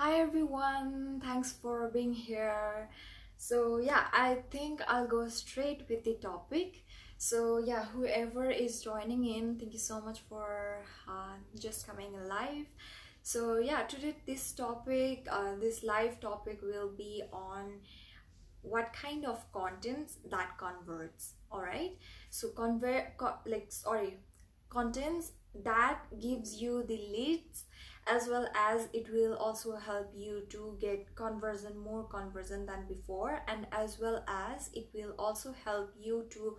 Hi everyone, thanks for being here. So yeah, I think I'll go straight with the topic. So yeah, whoever is joining in, thank you so much for just coming live. So yeah, today this live topic will be on what kind of contents that converts. All right, so contents that gives you the leads, as well as it will also help you to get more conversion than before, and as well as it will also help you to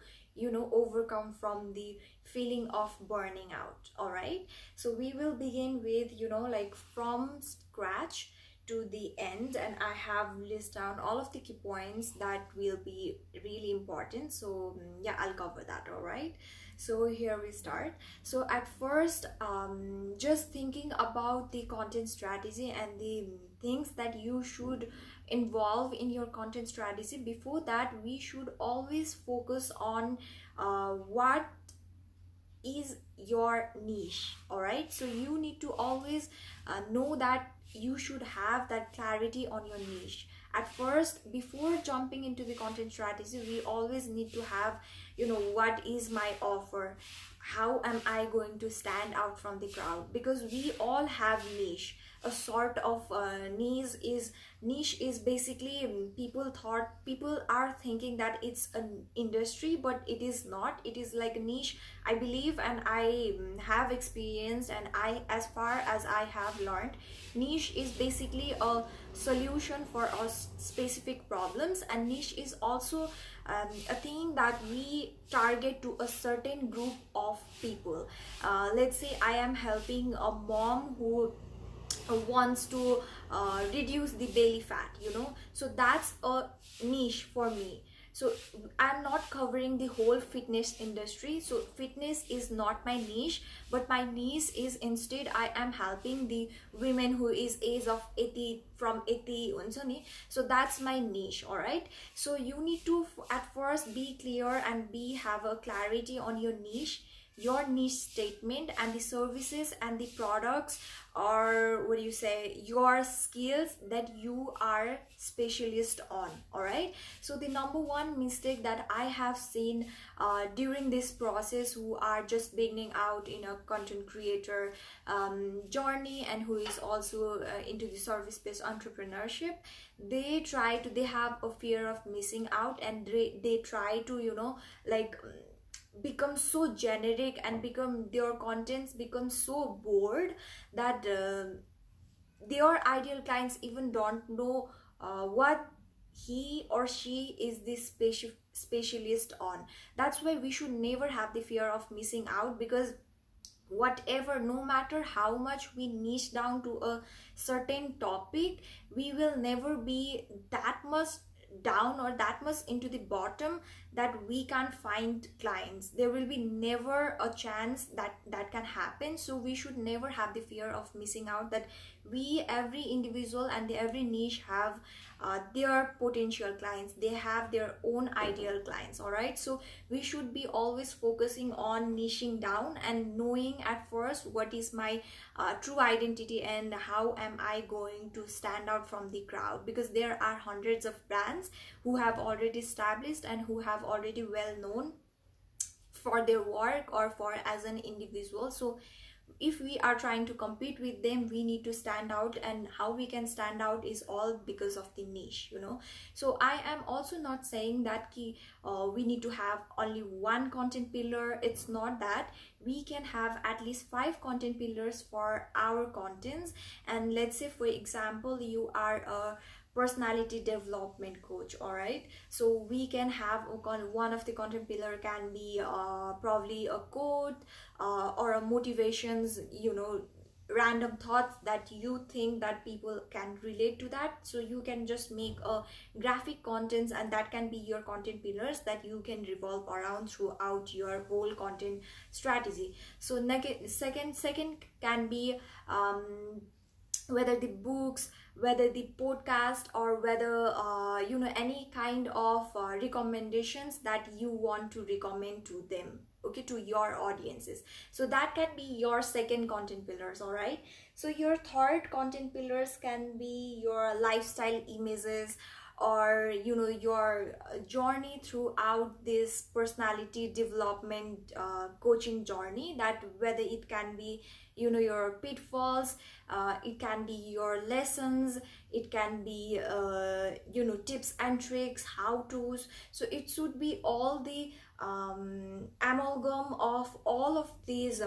overcome from the feeling of burning out. All right, so we will begin with like from scratch to the end, and I have listed down all of the key points that will be really important. So yeah, I'll cover that. All right, so here we start. So at first, just thinking about the content strategy and the things that you should involve in your content strategy. Before that, we should always focus on what is your niche. All right, so you need to always know that you should have that clarity on your niche. At first, before jumping into the content strategy, we always need to have what is my offer, how am I going to stand out from the crowd, because we all have niche. A sort of niche is basically, people are thinking that it's an industry, but it is not. It is like a niche, I believe, and I have experienced, and I, as far as I have learned, niche is basically a solution for us specific problems, and niche is also a thing that we target to a certain group of people. Let's say I am helping a mom who wants to reduce the belly fat, so that's a niche for me. So I'm not covering the whole fitness industry, so fitness is not my niche, but my niche is, instead I am helping the women who is age of 80, from 80 so that's my niche. All right, so you need to at first be clear and have a clarity on your niche statement, and the services and the products, or what do you say, your skills that you are specialist on. All right, so the number one mistake that I have seen during this process, who are just beginning out in a content creator journey, and who is also into the service-based entrepreneurship, they have a fear of missing out, and they try to become so generic, and their contents become so bored that their ideal clients even don't know what he or she is this specialist on. That's why we should never have the fear of missing out, because whatever, no matter how much we niche down to a certain topic, we will never be that much down or that much into the bottom that we can't find clients. There will be never a chance that can happen. So we should never have the fear of missing out, that every individual and every niche have their potential clients, they have their own ideal clients. All right, so we should be always focusing on niching down and knowing at first what is my true identity, and how am I going to stand out from the crowd, because there are hundreds of brands who have already established and who have already well known for their work or for as an individual. So if we are trying to compete with them, we need to stand out, and how we can stand out is all because of the niche. So I am also not saying that we need to have only one content pillar. It's not that. We can have at least 5 content pillars for our contents. And let's say, for example, you are a personality development coach. All right, so we can have one of the content pillar can be probably a quote or a motivations, random thoughts that you think that people can relate to that. So you can just make a graphic contents, and that can be your content pillars that you can revolve around throughout your whole content strategy. So second can be whether the books, whether the podcast, or whether any kind of recommendations that you want to recommend to them. okay, to your audiences. So that can be your second content pillars. All right, so your third content pillars can be your lifestyle images, or your journey throughout this personality development coaching journey, that whether it can be your pitfalls, it can be your lessons, it can be tips and tricks, how to's. So it should be all the amalgam of all of these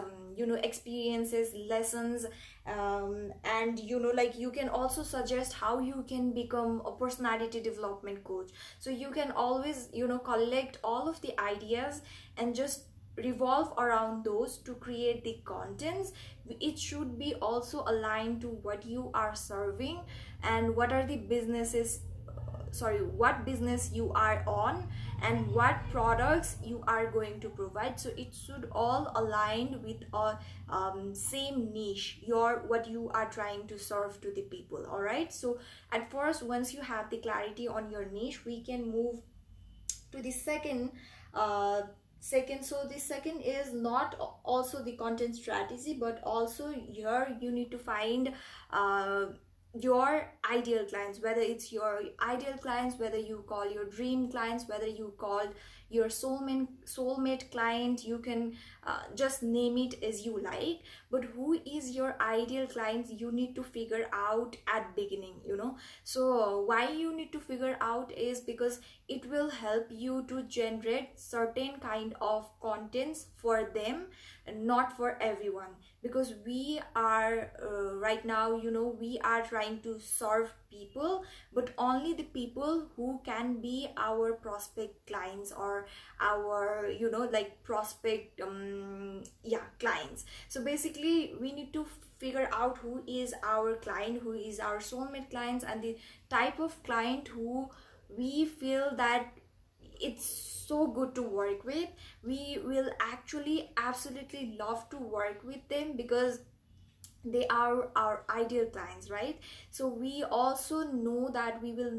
experiences, lessons, and like you can also suggest how you can become a personality development coach. So you can always collect all of the ideas and just revolve around those to create the contents. It should be also aligned to what you are serving and what are the businesses, what business you are on, and what products you are going to provide. So it should all align with a same niche, what you are trying to serve to the people. All right, so at first, once you have the clarity on your niche, we can move to the second. So the second is not also the content strategy, but also here you need to find your ideal clients, whether it's your ideal clients, whether you call your dream clients, whether you call your soulmate client. You can just name it as you like, but who is your ideal client, you need to figure out at beginning. So why you need to figure out is because it will help you to generate certain kind of contents for them and not for everyone. Because we are right now, we are trying to serve people, but only the people who can be our prospect clients, or our like prospect clients. So basically we need to figure out who is our client, who is our soulmate clients, and the type of client who we feel that it's so good to work with. We will actually absolutely love to work with them because they are our ideal clients, right? So we also know that we will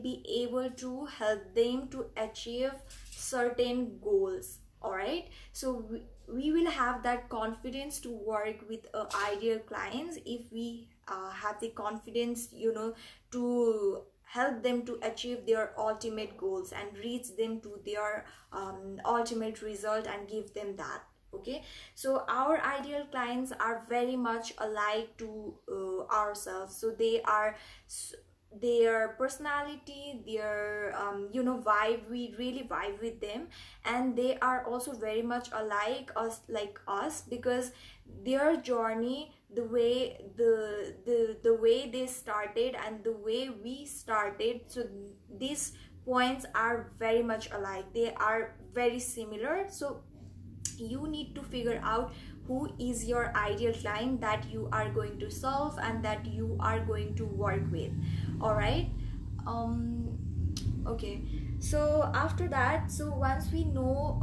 be able to help them to achieve certain goals. All right, so we will have that confidence to work with ideal clients if we have the confidence to help them to achieve their ultimate goals and reach them to their ultimate result and give them that. Okay, so our ideal clients are very much alike to ourselves. So they are their personality, their vibe, we really vibe with them, and they are also very much alike us because their journey, the way the way they started and the way we started, so these points are very much alike, they are very similar. So you need to figure out who is your ideal client that you are going to serve and that you are going to work with. All right, okay, so after that, so once we know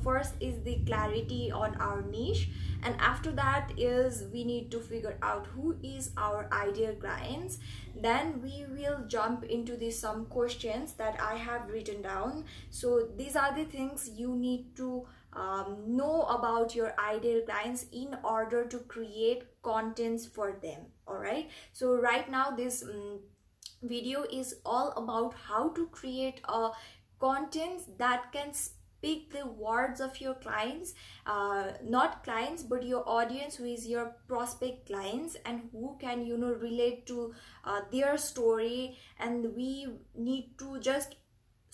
first is the clarity on our niche, and after that is we need to figure out who is our ideal clients. Then we will jump into some questions that I have written down. So these are the things you need to know about your ideal clients in order to create contents for them. All right, so right now this video is all about how to create a contents that can speak the words of your clients, not clients but your audience, who is your prospect clients, and who can relate to their story. And we need to just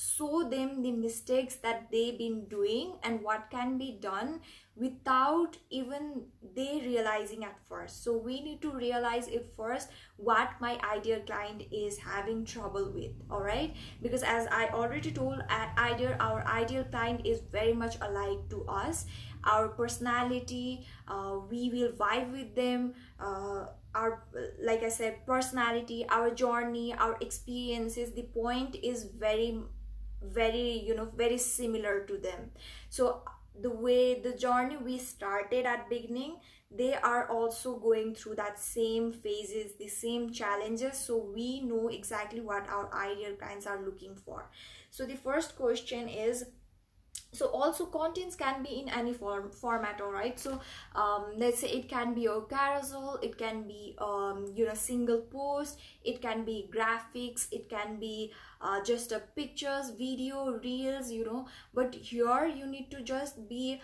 show them the mistakes that they've been doing and what can be done without even they realizing at first. So we need to realize it first, what my ideal client is having trouble with. All right, because as I already told, our ideal client is very much alike to us, our personality, we will vibe with them, our, like I said, personality, our journey, our experiences, the point is very very similar to them. So the way the journey we started at beginning, they are also going through that same phases, the same challenges. So we know exactly what our ideal clients are looking for. So the first question is, So also contents can be in any format, all right? So let's say it can be a carousel, it can be you know, single post, it can be graphics, it can be just a pictures, video, reels, you know. But here you need to just be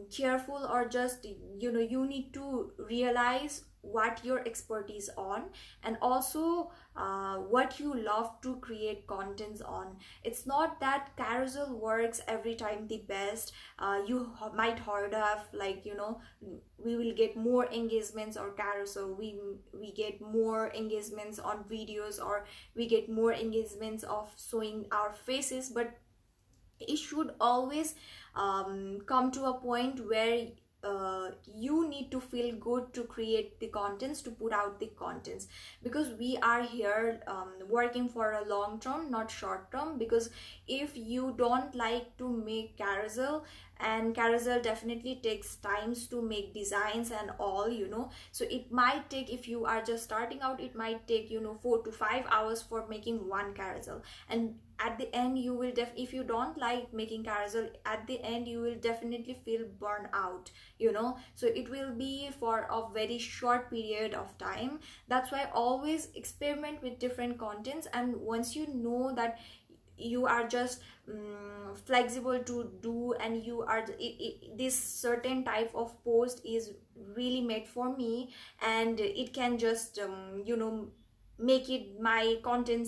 careful, or just, you know, you need to realize what your expertise on, and also what you love to create contents on. It's not that carousel works every time the best. You might heard of, like, you know, we will get more engagements or carousel, we get more engagements on videos, or we get more engagements of showing our faces. But it should always come to a point where you need to feel good to create the contents, to put out the contents, because we are here working for a long term, not short term. Because if you don't like to make carousel, and carousel definitely takes times to make designs and all, you know. So it might take, if you are just starting out, it might take, you know, 4 to 5 hours for making one carousel. And at the end you will if you don't like making carousel, at the end you will definitely feel burned out, you know. So it will be for a very short period of time. That's why always experiment with different contents, and once you know that you are just flexible to do, and you are this certain type of post is really made for me, and it can just you know, make it my content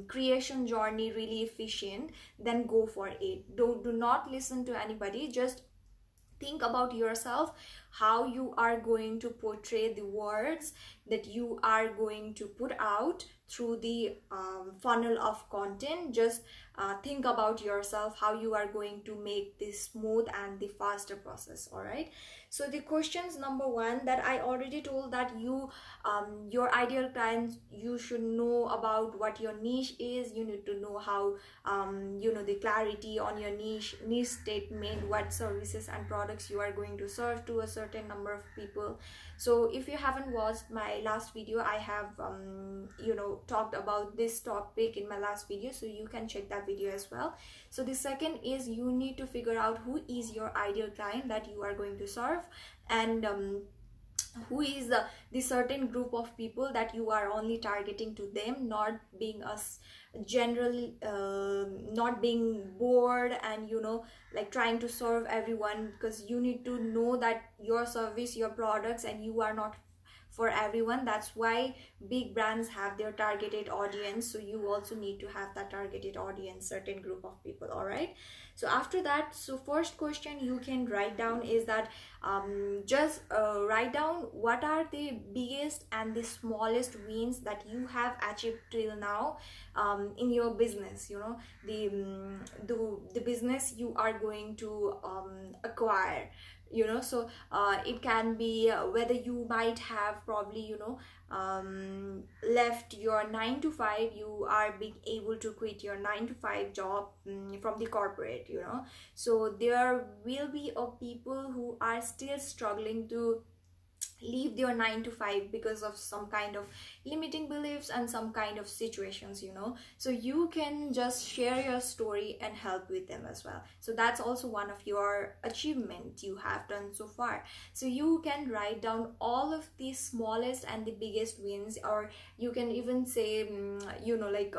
creation journey really efficient, then go for it. Do not listen to anybody. Just think about yourself, how you are going to portray the words that you are going to put out through the funnel of content. Just think about yourself, how you are going to make this smooth and the faster process. All right, so the questions number one, that I already told, that you your ideal clients, you should know about what your niche is. You need to know how you know, the clarity on your niche statement, what services and products you are going to serve to a certain number of people. So if you haven't watched my last video, I have you know, talked about this topic in my last video, so you can check that video as well. So the second is, you need to figure out who is your ideal client that you are going to serve, and who is the certain group of people that you are only targeting to them, not being a general not being bored and, you know, like trying to serve everyone. Because you need to know that your service, your products, and you are not for everyone. That's why big brands have their targeted audience, so you also need to have that targeted audience, certain group of people. All right, so after that, so first question you can write down is that just write down what are the biggest and the smallest wins that you have achieved till now in your business. You know, the business you are going to acquire, you know. So it can be whether you might have probably, you know, left your 9 to 5, you are being able to quit your 9 to 5 job from the corporate, you know. So there will be people who are still struggling to leave their 9 to 5 because of some kind of limiting beliefs and some kind of situations, you know. So you can just share your story and help with them as well. So that's also one of your achievement you have done so far. So you can write down all of the smallest and the biggest wins, or you can even say you know, like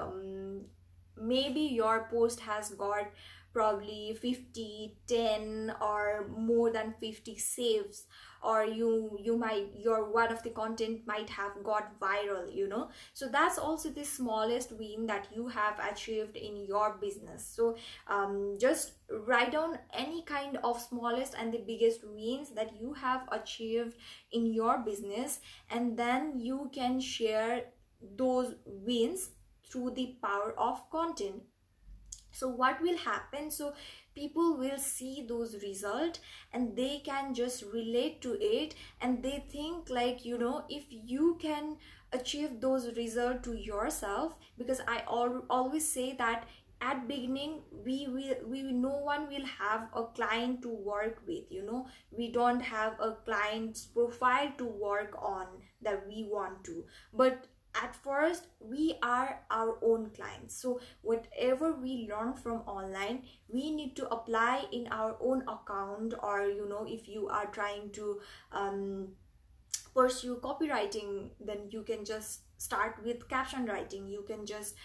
maybe your post has got probably 50, 10 or more than 50 saves, or you might, your one of the content might have got viral, you know. So that's also the smallest win that you have achieved in your business. So just write down any kind of smallest and the biggest wins that you have achieved in your business, and then you can share those wins through the power of content. So what will happen, so people will see those results and they can just relate to it, and they think like, you know, if you can achieve those results to yourself, because I always say that at beginning we no one will have a client to work with, you know. We don't have a client's profile to work on that we want to, but at first we are our own clients. So whatever we learn from online, we need to apply in our own account, or if you are trying to pursue copywriting, then you can just start with caption writing. You can just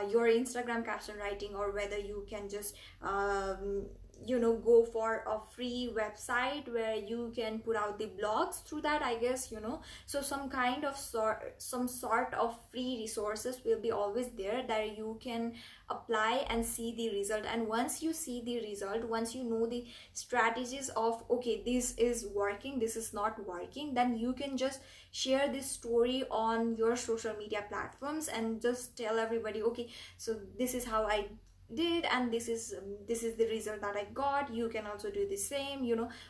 your Instagram caption writing, or whether you can just go for a free website where you can put out the blogs through that, I guess. So some kind of some sort of free resources will be always there that you can apply and see the result. And once you see the result, once you know the strategies of, okay, this is working, this is not working, then you can just share this story on your social media platforms and just tell everybody, okay, so this is how I did, and this is the result that I got. You can also do the same.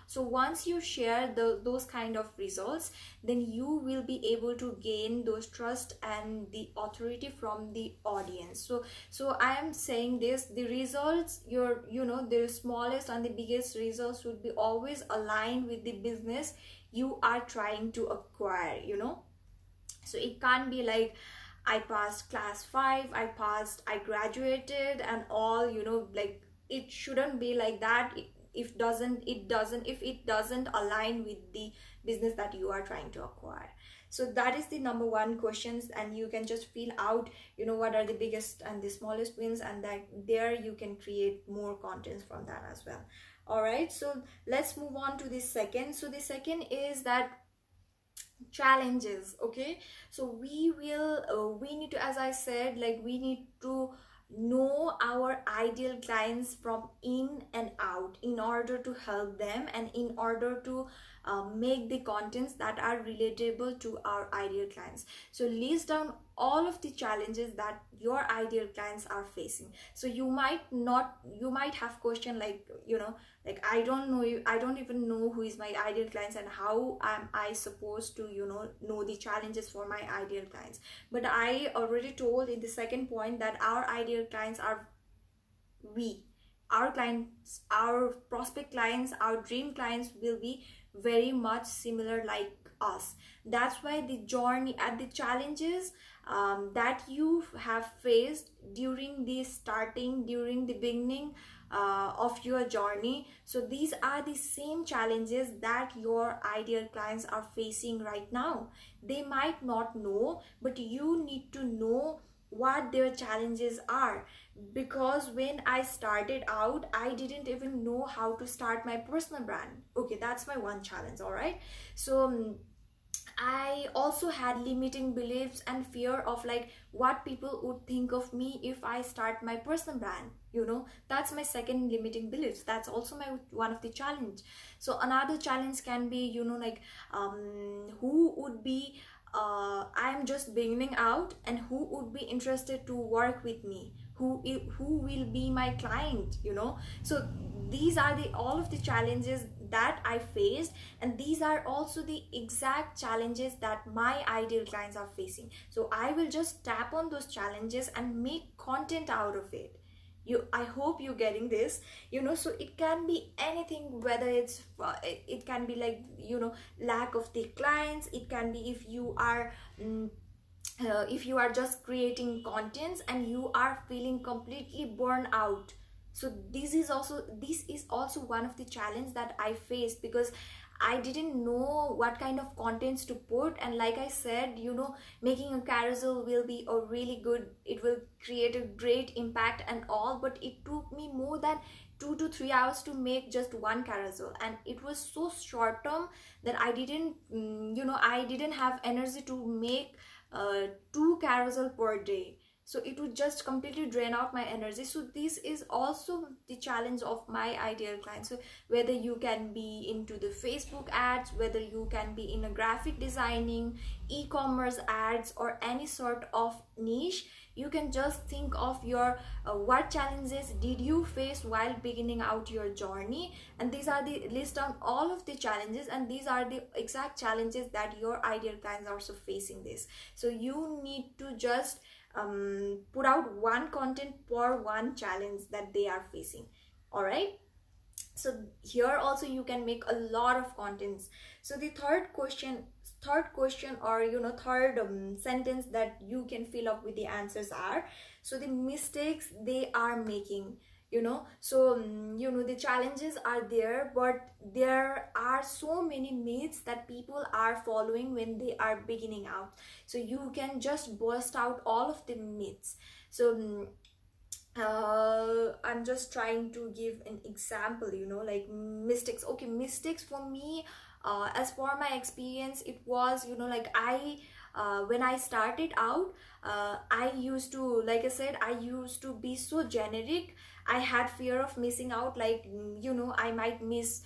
So once you share those kind of results, then you will be able to gain those trust and the authority from the audience. So I am saying this, the results, the smallest and the biggest results should be always aligned with the business you are trying to acquire. So it can't be like, I passed class 5, I graduated and all, like, it shouldn't be like that if it doesn't align with the business that you are trying to acquire. So that is the number one questions, and you can just feel out, what are the biggest and the smallest wins, and that there you can create more contents from that as well. All right, so let's move on to the second. So the second is that challenges. Okay, so we need to, as I said, like, we need to know our ideal clients from in and out in order to help them, and in order to make the contents that are relatable to our ideal clients. So list down all of the challenges that your ideal clients are facing. So you might have question like, like, I don't even know who is my ideal clients, and how am I supposed to know the challenges for my ideal clients. But I already told in the second point that our ideal clients are our clients, our prospect clients, our dream clients will be very much similar like us. That's why the journey and the challenges that you have faced during the beginning of your journey, so these are the same challenges that your ideal clients are facing right now. They might not know, but you need to know what their challenges are, because when I started out, I didn't even know how to start my personal brand. Okay, that's my one challenge. All right, so I also had limiting beliefs and fear of like what people would think of me if I start my personal brand. That's my second limiting beliefs. That's also my one of the challenge. So another challenge can be, like, who would be I am just beginning out, and who would be interested to work with me, who will be my client. So these are all of the challenges that I faced, and these are also the exact challenges that my ideal clients are facing. So I will just tap on those challenges and make content out of it. I hope you're getting this. So it can be anything, whether it's it can be like, lack of the clients. It can be if you are just creating contents and you are feeling completely burned out. So this is also one of the challenges that I faced, because I didn't know what kind of contents to put. And like I said, making a carousel will be a really good, it will create a great impact and all, but it took me more than 2 to 3 hours to make just one carousel, and it was so short term that I didn't have energy to make 2 carousel per day. So it would just completely drain out my energy. So this is also the challenge of my ideal client. So whether you can be into the Facebook ads, whether you can be in a graphic designing, e-commerce ads, or any sort of niche, you can just think of your what challenges did you face while beginning out your journey, and these are the list down all of the challenges, and these are the exact challenges that your ideal clients are also facing this. So you need to just put out one content for one challenge that they are facing. All right, so here also you can make a lot of contents. So the third question third question, or third sentence that you can fill up with the answers are, so the mistakes they are making, so the challenges are there, but there are so many myths that people are following when they are beginning out. So you can just burst out all of the myths. So I'm just trying to give an example, like mistakes. Okay, mistakes for me, as for my experience, it was, like I when I started out, I used to, like I said, I used to be so generic. I had fear of missing out, like I might miss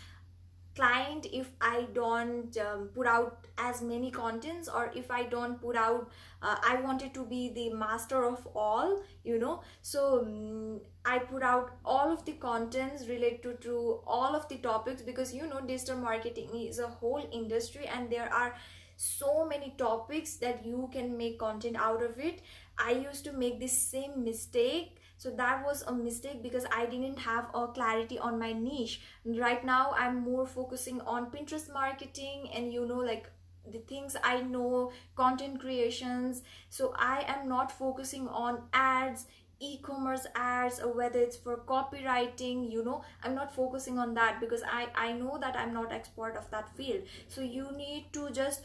client if I don't put out as many contents, or if I don't put out, I wanted to be the master of all, so I put out all of the contents related to all of the topics, because digital marketing is a whole industry and there are so many topics that you can make content out of it. I used to make this same mistake. So that was a mistake because I didn't have a clarity on my niche. Right now I'm more focusing on Pinterest marketing and like the things I know, content creations. So I am not focusing on ads, e-commerce ads, or whether it's for copywriting. I'm not focusing on that because I know that I'm not expert of that field. So you need to just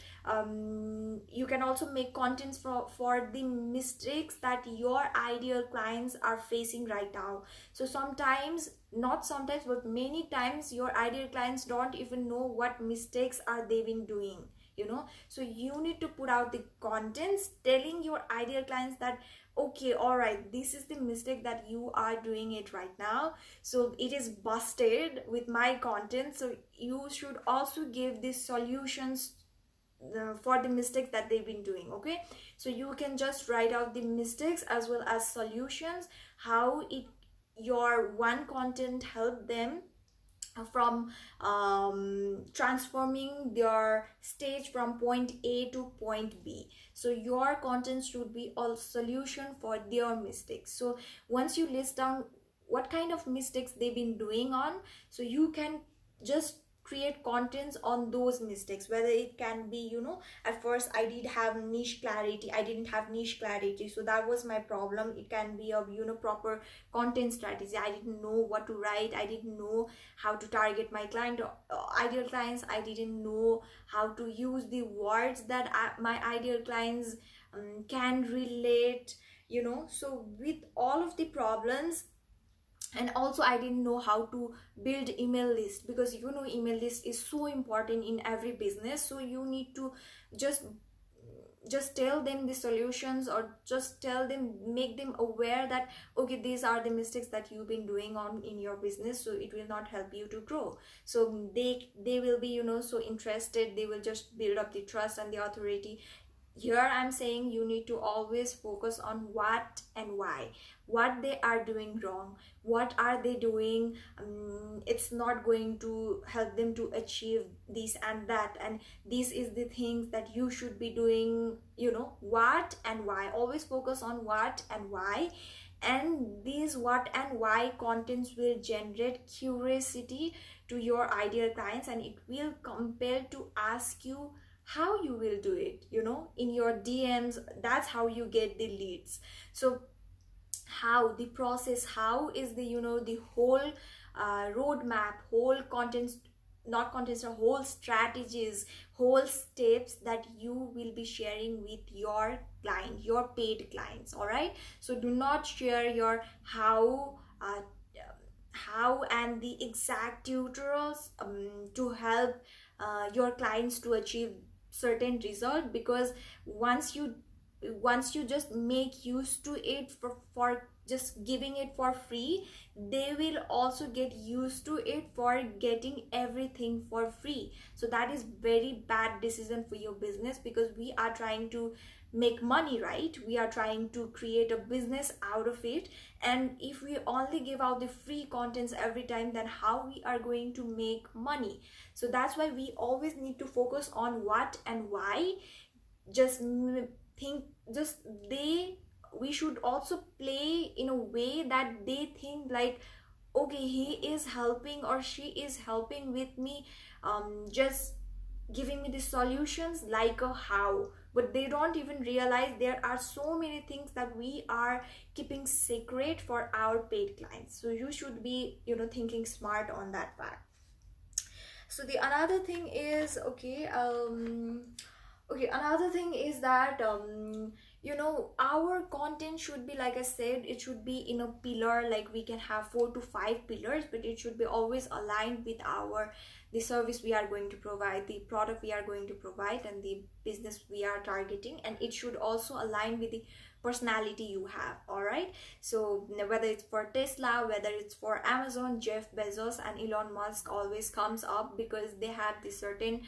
you can also make contents for the mistakes that your ideal clients are facing right now. So sometimes, not sometimes, but many times, your ideal clients don't even know what mistakes are they been doing. So you need to put out the contents telling your ideal clients that, okay, all right, this is the mistake that you are doing it right now, so it is busted with my content. So you should also give the solutions for the mistakes that they've been doing. Okay, so you can just write out the mistakes as well as solutions, how your one content helped them from transforming their stage from point A to point B. So your content should be a solution for their mistakes. So once you list down what kind of mistakes they've been doing on, so you can just create contents on those mistakes. Whether it can be, at first I didn't have niche clarity, so that was my problem. It can be a proper content strategy. I didn't know what to write, I didn't know how to target my client, ideal clients. I didn't know how to use the words that my ideal clients can relate. So with all of the problems, and also I didn't know how to build email list, because email list is so important in every business. So you need to just tell them the solutions, or just tell them, make them aware that, okay, these are the mistakes that you've been doing on in your business, so it will not help you to grow. So they will be so interested, they will just build up the trust and the authority. Here I'm saying you need to always focus on what and why, what they are doing wrong, what are they doing, it's not going to help them to achieve this and that, and this is the things that you should be doing. What and why, always focus on what and why. And these what and why contents will generate curiosity to your ideal clients, and it will compel to ask you how you will do it, in your DMs. That's how you get the leads. So how the process, how is the the whole roadmap, whole contents, not contents, or whole strategies, whole steps that you will be sharing with your client, your paid clients. All right, so do not share your how and the exact tutorials to help your clients to achieve certain result, because once you just make used to it for just giving it for free, they will also get used to it for getting everything for free. So that is very bad decision for your business, because we are trying to make money, right? We are trying to create a business out of it, and if we only give out the free contents every time, then how we are going to make money? So that's why we always need to focus on what and why. Just think, we should also play in a way that they think like, okay, he is helping or she is helping with me just giving me the solutions like a how, but they don't even realize there are so many things that we are keeping secret for our paid clients. So you should be, you know, thinking smart on that part. So the another thing is, another thing is that you know, our content should be, like I said, it should be in a pillar. Like we can have 4 to 5 pillars, but it should be always aligned with our the service we are going to provide, the product we are going to provide, and the business we are targeting. And it should also align with the personality you have. All right, so whether it's for Tesla, whether it's for Amazon, Jeff Bezos and Elon Musk always comes up because they have this certain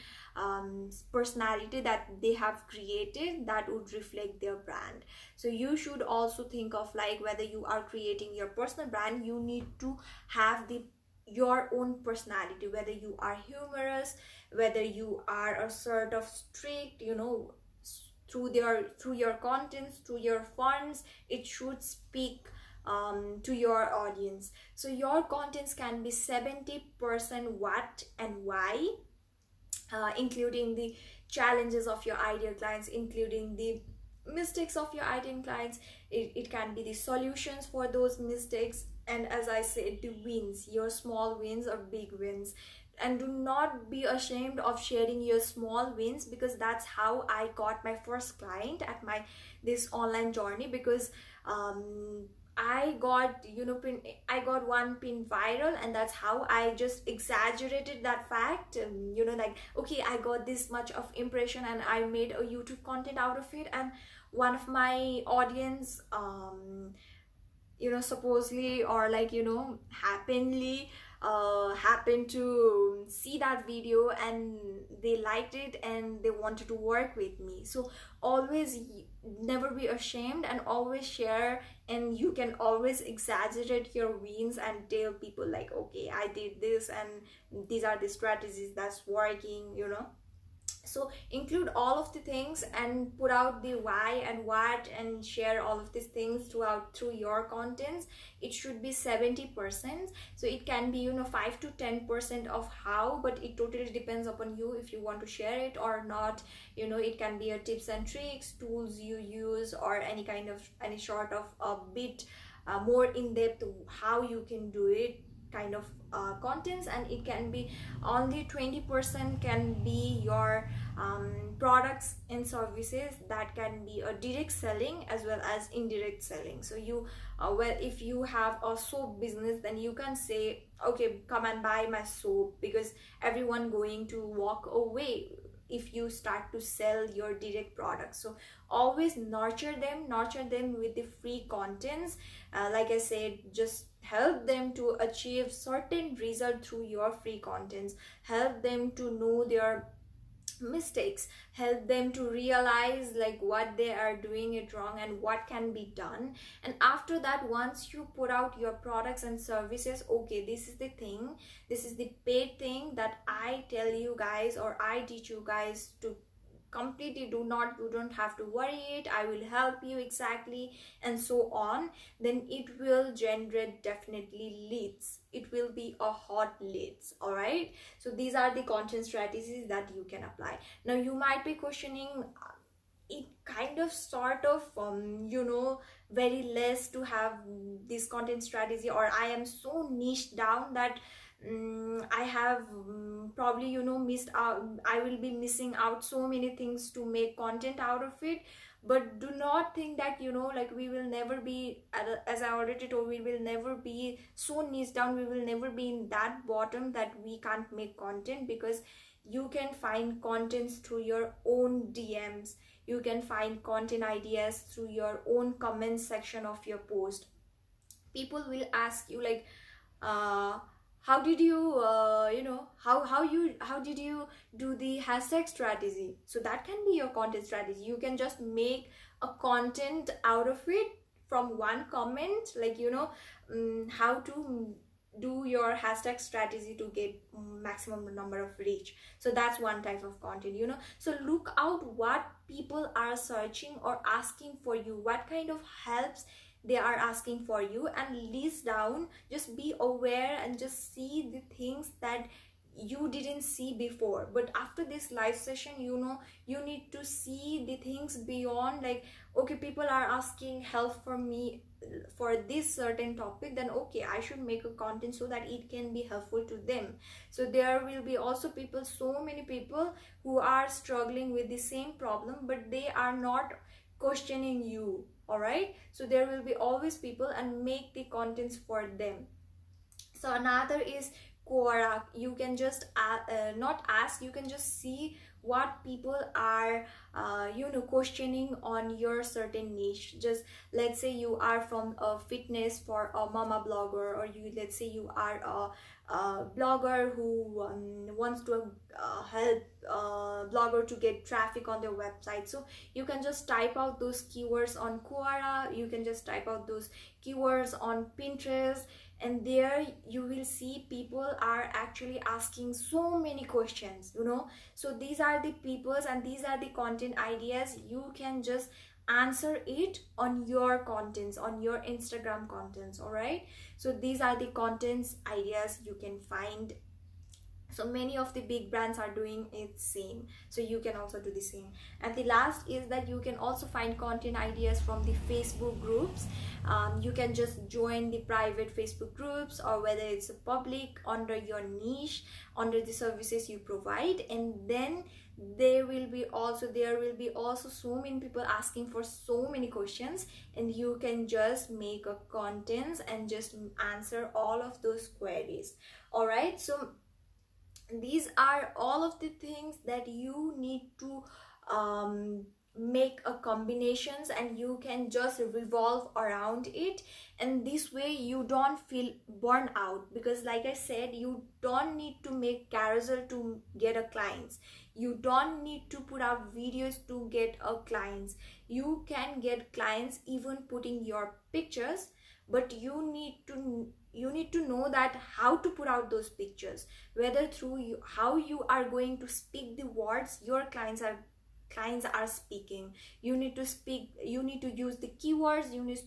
personality that they have created that would reflect their brand. So you should also think of, like, whether you are creating your personal brand, you need to have the your own personality, whether you are humorous, whether you are a sort of strict, you know, through your contents, through your funds, it should speak to your audience. So your contents can be 70% what and why, including the challenges of your ideal clients, including the mistakes of your ideal clients. It can be the solutions for those mistakes, and as I said, the wins, your small wins or big wins. And do not be ashamed of sharing your small wins, because that's how I got my first client at my this online journey. Because I got, you know, I got one pin viral, and that's how I just exaggerated that fact. You know, like, okay, I got this much of impression and I made a YouTube content out of it, and one of my audience you know, supposedly, or like, you know, happened to see that video and they liked it and they wanted to work with me. So always never be ashamed and always share, and you can always exaggerate your wins and tell people, like, okay, I did this and these are the strategies that's working, you know. So include all of the things and put out the why and what, and share all of these things through your contents. It should be 70%. So it can be, you know, 5 to 10% of how, but it totally depends upon you if you want to share it or not. You know, it can be a tips and tricks, tools you use, or any sort of a bit more in depth how you can do it kind of contents. And it can be only 20% can be your products and services that can be a direct selling as well as indirect selling. So you well, if you have a soap business, then you can say, okay, come and buy my soap, because everyone going to walk away if you start to sell your direct products. So always nurture them with the free contents. Like I said, just help them to achieve certain result through your free contents. Help them to know their mistakes, help them to realize like what they are doing it wrong and what can be done. And after that, once you put out your products and services, okay, this is the thing, this is the paid thing that I tell you guys, or I teach you guys to completely you don't have to worry it, I will help you exactly, and so on. Then it will generate definitely leads, it will be a hot leads. All right, so these are the content strategies that you can apply. Now you might be questioning, it kind of sort of you know, very less to have this content strategy, or I am so niche down that I have probably, you know, missed out, I will be missing out so many things to make content out of it. But do not think that, you know, like we will never be as I already told, we will never be so niche down, we will never be in that bottom that we can't make content, because you can find contents through your own DMs, you can find content ideas through your own comment section of your post. People will ask you like, how did you you know, how did you do the hashtag strategy? So that can be your content strategy. You can just make a content out of it from one comment, like, you know, how to do your hashtag strategy to get maximum number of reach. So that's one type of content, you know. So look out what people are searching or asking for you, what kind of helps they are asking for you, and list down, just be aware and just see the things that you didn't see before. But after this live session, you know, you need to see the things beyond, like, okay, people are asking help from me for this certain topic, then okay, I should make a content so that it can be helpful to them. So there will be also people, so many people who are struggling with the same problem, but they are not questioning you. All right, so there will be always people, and make the contents for them. So another is Quora. You can just not ask, you can just see what people are you know, questioning on your certain niche. Just let's say you are from a fitness for a mama blogger, or you, let's say you are a blogger who wants to help blogger to get traffic on their website. So you can just type out those keywords on Quora, you can just type out those keywords on Pinterest, and there you will see people are actually asking so many questions, you know. So these are the peoples, and these are the content ideas. You can just answer it on your contents, on your Instagram contents. All right, so these are the contents ideas you can find. So many of the big brands are doing it same, so you can also do the same. And the last is that you can also find content ideas from the Facebook groups. You can just join the private Facebook groups, or whether it's a public, under your niche, under the services you provide. And then there will be also so many people asking for so many questions, and you can just make a contents and just answer all of those queries. All right, so these are all of the things that you need to make a combinations, and you can just revolve around it. And this way you don't feel burnt out, because like I said, you don't need to make carousel to get a clients, you don't need to put out videos to get a clients. You can get clients even putting your pictures, but you need to know that how to put out those pictures, whether through how you are going to speak the words your clients are speaking. You need to use the keywords, you need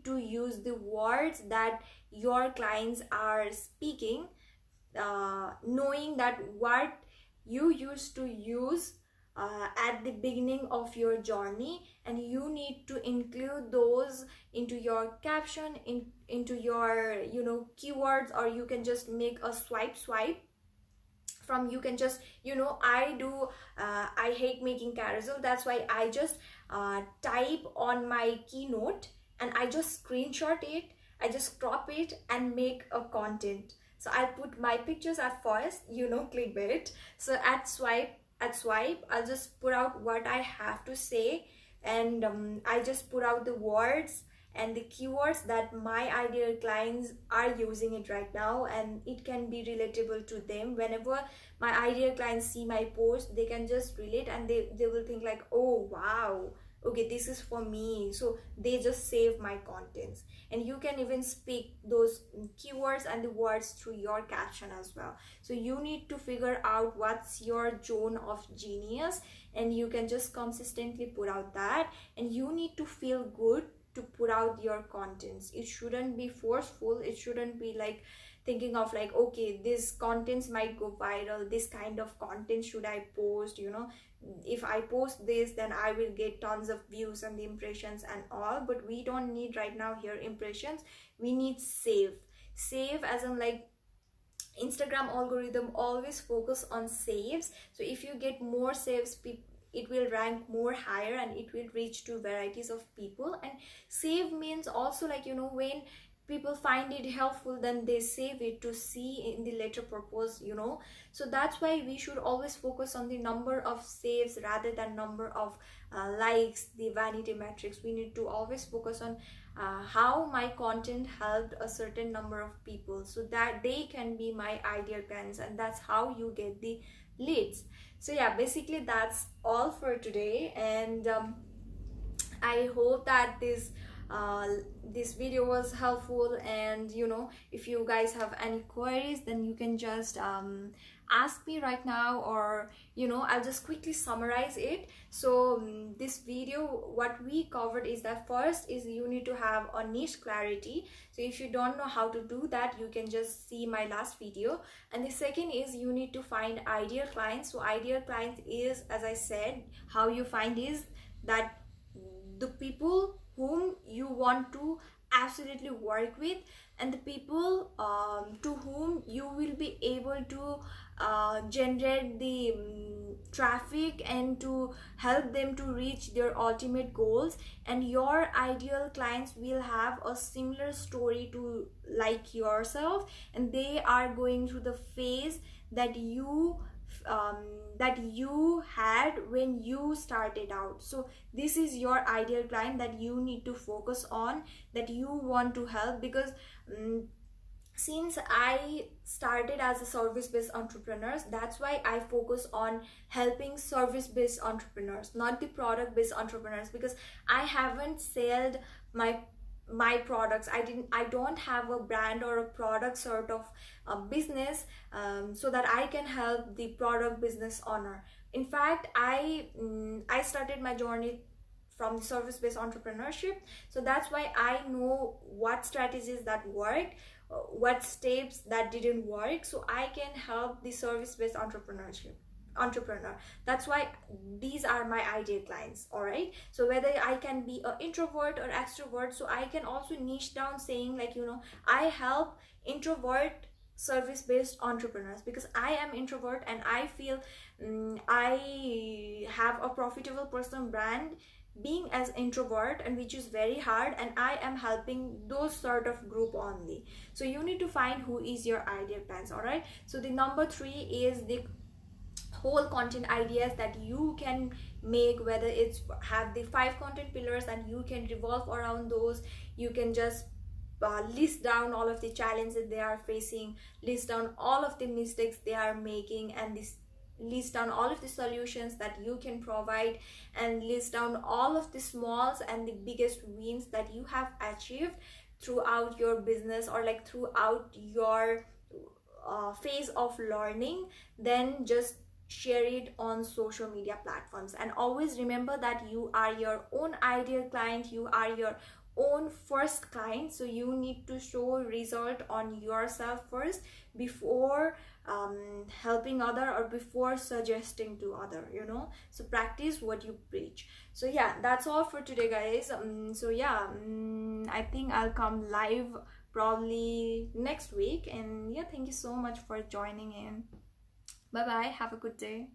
to use the words that your clients are speaking, knowing that what you used to use at the beginning of your journey, and you need to include those into your caption, into your, you know, keywords. Or you can just make a swipe from, you can just, you know, I hate making carousel, that's why I just type on my keynote, and I just screenshot it, I just crop it and make a content. So I'll put my pictures at first, you know, clickbait. So at swipe I'll just put out what I have to say, and I just put out the words and the keywords that my ideal clients are using it right now, and it can be relatable to them. Whenever my ideal clients see my post, they can just relate, and they will think like, oh wow, okay, this is for me. So they just save my contents. And you can even speak those keywords and the words through your caption as well. So you need to figure out what's your zone of genius, and you can just consistently put out that. And you need to feel good to put out your contents. It shouldn't be forceful, it shouldn't be like thinking of like, okay, this contents might go viral, this kind of content should I post, you know, if I post this then I will get tons of views and the impressions and all. But we don't need right now here impressions, we need save as in like Instagram algorithm always focus on saves. So if you get more saves, it will rank more higher, and it will reach to varieties of people. And save means also like, you know, when people find it helpful, then they save it to see in the later purpose, you know. So that's why we should always focus on the number of saves rather than number of likes, the vanity metrics. We need to always focus on how my content helped a certain number of people, so that they can be my ideal clients, and that's how you get the leads. So yeah, basically that's all for today, and I hope that this video was helpful. And you know, if you guys have any queries, then you can just ask me right now, or you know, I'll just quickly summarize it. So this video, what we covered is that first is you need to have a niche clarity. So if you don't know how to do that, you can just see my last video. And the second is you need to find ideal clients. So ideal clients is, as I said, how you find is that the people whom you want to absolutely work with, and the people to whom you will be able to generate the traffic and to help them to reach their ultimate goals. And your ideal clients will have a similar story to like yourself, and they are going through the phase that you had when you started out. So this is your ideal client that you need to focus on, that you want to help. Because since I started as a service-based entrepreneurs, that's why I focus on helping service-based entrepreneurs, not the product-based entrepreneurs, because I haven't sold my products. I don't have a brand or a product sort of business, so that I can help the product business owner. In fact, I started my journey from the service-based entrepreneurship, so that's why I know what strategies that worked, what steps that didn't work, so I can help the service-based entrepreneur. That's why these are my ideal clients. All right, so whether I can be an introvert or extrovert, so I can also niche down saying like, you know, I help introvert service-based entrepreneurs, because I am introvert and I feel I have a profitable personal brand being as introvert, and which is very hard, and I am helping those sort of group only. So you need to find who is your ideal clients. All right, so the number 3 is the whole content ideas that you can make, whether it's have the 5 content pillars, and you can revolve around those. You can just list down all of the challenges they are facing, list down all of the mistakes they are making, and list down all of the solutions that you can provide, and list down all of the smalls and the biggest wins that you have achieved throughout your business, or like throughout your phase of learning. Then just share it on social media platforms, and always remember that you are your own ideal client, you are your own first client. So you need to show result on yourself first before helping other, or before suggesting to other, you know. So practice what you preach. So yeah, that's all for today, guys. So yeah, I think I'll come live probably next week. And yeah, thank you so much for joining in. Bye bye, have a good day.